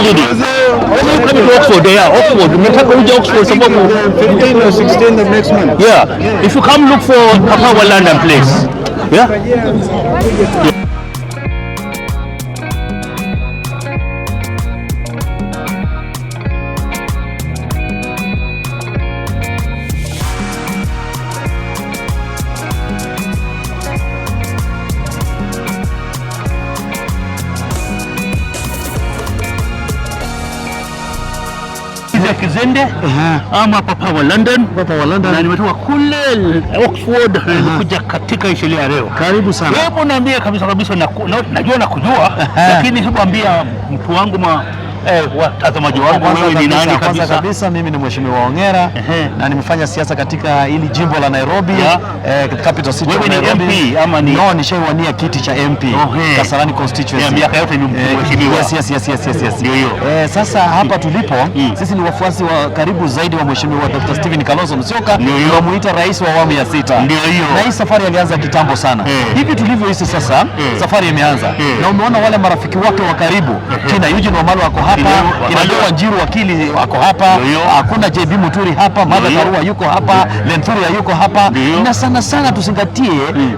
leading. Coming to Oxford, Oxford. Nataka uje Oxford sababu 15 or 16 of next month. Yeah. If you come look for Papa London place. Yeah. Kizende ama Papa wa London na nimetoka kule Oxford kuja katika sheria leo. Karibu sana. Hebu niambie kabisa najua na kujua lakini hebu ambia mtu wangu watazamaji wangu wewe ni nani kabisa? Kwanza kabisa mimi ni Mheshimiwa Ongera na nimefanya siasa katika hili jimbo la Nairobi, capital city of Nairobi. Wewe ni MP ama ni? No, nishawania kiti cha MP Kasarani constituency. Miaka yote ni mheshimiwa. Yes. Sasa hapa tulipo sisi ni wafuasi wa karibu zaidi wa Mheshimiwa Dr. Stephen Kalonzo Musyoka, tunamuita rais wa awamu ya 6. Ndio hiyo. Na hii safari ilianza kitambo sana. Hivi tulivyoishi sasa, safari imeanza. Na umeona wale marafiki wake wa karibu, kina Eugene Wamalwa wako hapa, kina Wanjiru wakili wako hapa, hakuna JB Muturi hapa, Martha Karua yuko hapa, Lenthuria yuko hapa, na sana sana tusingatie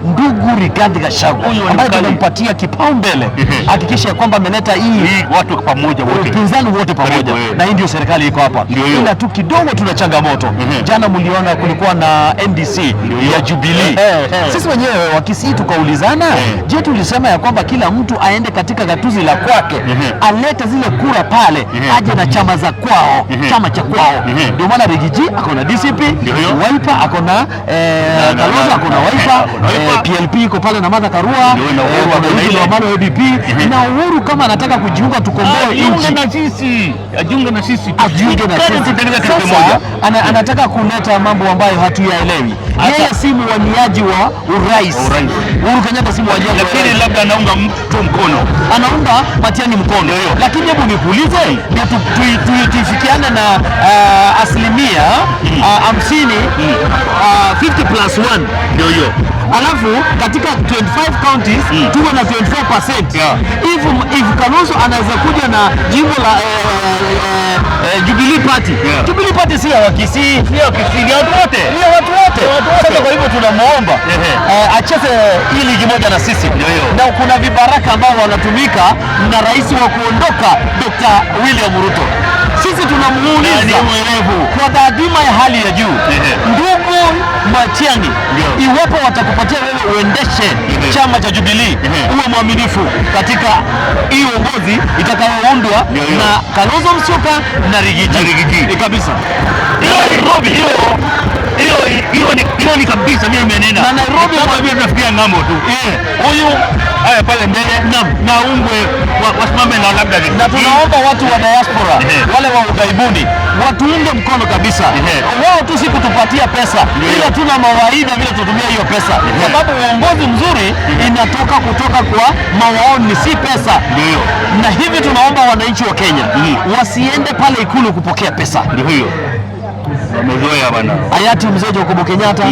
ndugu Rigathi Gachagua ambaye tunampatia kipaumbele, hakikisha kwamba ameleta hii watu pamoja wote, pinzani wote pamoja, na hii ndio serikali iko hapa. Ila tu kidogo tuna changamoto. Jana mliona kulikuwa na NDC ya Jubilee. Sisi wenyewe wakisi tukaulizana, je, tulisema ya kwamba kila mtu aende katika gatuzi la kwake, alete zile kura pale, aje na chama za kwao, chama cha kwao. Ndio maana Rigiji ako na DCP, Wiper ako na Kalonzo ako na Wiper, PLP iko pale na Martha Karua, Eugene Wamalwa ADP, na Uhuru kama anataka kujiunga tukomboe nchi. Ajiunge na sisi. Sasa anataka kuleta mambo ambayo hatuyaelewi. Yeye si mwaniaji wa urais. Uhuru Kenyatta si mwaniaji, lakini labda anaunga mtu mkono, anaunga Matiang'i mkono. Lakini hebu nikuulize, tuifikiane na asilimia 50, 50+1 ndio hiyo. Alafu katika 25 counties tuwe na 24%. If Kalonzo anaweza kuja na jimbo la Jubilee Party. Jubilee Party si ya Wakisii, ni watu wote. Sasa kwa hivyo tunamuomba acheze hii ligi moja na sisi. Na kuna vibaraka ambao wanatumika na rais wa kuondoka Dr. William Ruto. Sisi tunamuuliza kwa dhima ya hali ya juu, ndugu Matiang'i, iwapo watakupatia wewe uendeshe chama cha Jubilee, uwe mwaminifu katika hii uongozi itakayoundwa na Kalonzo Musyoka na Rigiji kabisa. Hiyo ni kabisa mimi nimenena. Na Nairobi mimi nafikiria ngambo tu. Huyu haya pale mbele na ungwe wasimame na labda. Na tunaomba watu wa diaspora wale wa ughaibuni watuunge mkono kabisa. Wao tu si kutupatia pesa, ila tuna mawaidha vile tutumia hiyo pesa. Sababu uongozi mzuri inatoka kutoka kwa maoni, si pesa. Na hivi tunaomba wananchi wa Kenya wasiende pale ikulu kupokea pesa. Ndio hiyo. Wamezoea bana. Hayati mzee Jomo Kenyatta,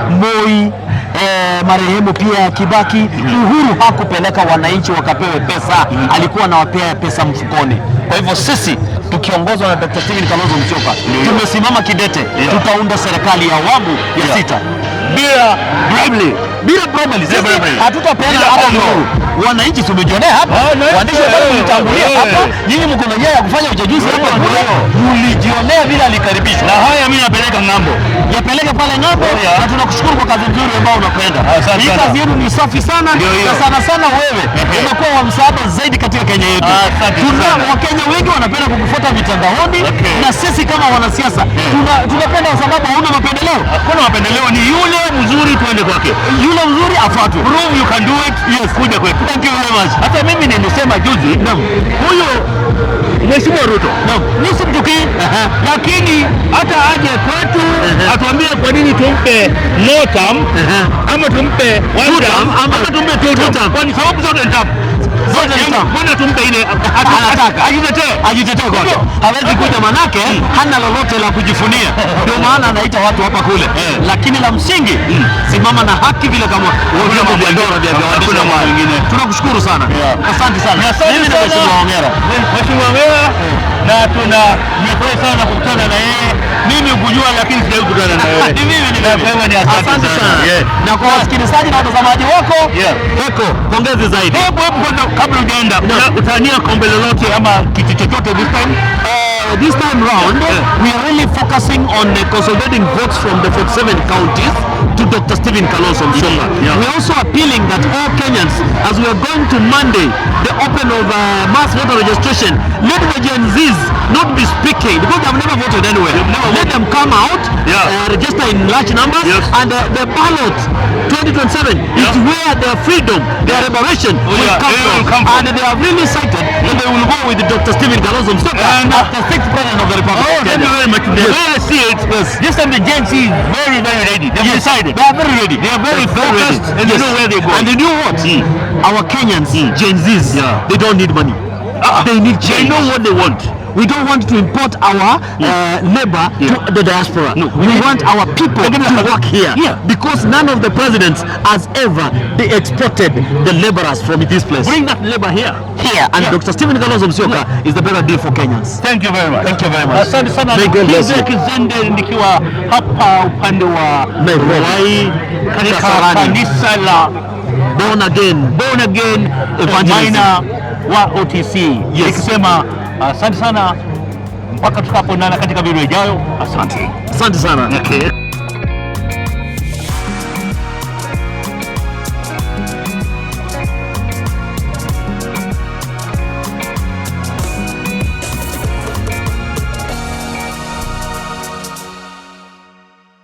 Moi, marehemu pia Kibaki, Uhuru hakupeleka wananchi wakapewe pesa, alikuwa anawapea pesa mfukoni. Kwa hivyo sisi tukiongozwa na Dr. Stephen Kalonzo Musyoka tumesimama kidete, tutaunda serikali ya awamu ya 6 bila bribery. Hatutapeana hata nuru. Wananchi tumejionea hapa, waandishi ambao mlitangulia hapa, nyinyi mko na nia ya kufanya uchaguzi hapa, mlijionea bila alikaribishwa. Na haya mimi napeleka ng'ambo, yapeleke pale ng'ambo, na tunakushukuru kwa kazi nzuri ambayo unapenda. Hii kazi yenu ni safi sana, na sana wewe umekuwa wa msaada zaidi katika Kenya yetu. Tuna Wakenya wengi wanapenda kukufuata mitandaoni, na sisi kama wanasiasa tunapenda kwa sababu hauna mapendeleo. Hakuna mapendeleo, ni yule mzuri tuende kwake, yule mzuri afuatwe. Prove you can do it. Yes, kuja kwetu. Thank you very much. Hata mimi nilisema juzi, huyo Mheshimiwa Ruto nisimtukii, lakini hata aje kwetu atuambie kwa nini tumpe no term ama tumpe one term ama tumpe two term, kwa sababu zote ni term. Mbona tumpe ile anataka ajitetee kwa hawezi kuja, manake hana lolote la kujifunia, ndio maana anaita watu hapa kule. Lakini la msingi, simama na haki vile vile kama vyombo vya dola vya waandishi wa habari. Tunakushukuru sana. Asante sana. Mimi na Mheshimiwa Ongera. Mheshimiwa Ongera na nimefurahi sana kukutana na yeye. Mimi kujua lakini sijawahi kukutana na yeye. Ni asante sana. Na kwa wasikilizaji na watazamaji wako, Heko, pongezi zaidi. Hebu kabla hujaenda utania kombe lolote ama kitu chochote this time? This time round, we are really focusing on consolidating votes from the 47 counties to Dr. Stephen Kalonzo Musyoka. We are also appealing that all Kenyans, as we are going to Monday, the open of mass voter registration, let the Gen Zs not be speaking because they have never voted anywhere. Let them come out, register in large numbers, and the ballot 2027 is where their freedom, their liberation will come from. And they have really cited that they will go with Dr. Stephen Kalonzo Musyoka after 6th president of the Republic. Thank you very much. The way I see it, this time the Gen Z is very, very ready. They have decided. They are very ready. They are very focused and they know where they go. And they know what? Our Kenyans, Gen Zs, they don't need money. They need change. They know what they want. We don't want to import our labor to the diaspora. No, we want our people to work here because none of the presidents has ever exported the laborers from this place. Bring that labor here. And Dr. Stephen Kalonzo Musyoka is the better deal for Kenyans. Thank you very much. Thank you very much. Asante sana. Kizende nikiwa hapa upande wa Nairobi katika kanisa la Born Again Evangelism wa OTC. Nikisema asante sana mpaka tutakapoonana katika video ijayo. Asante. Asante sana. Okay.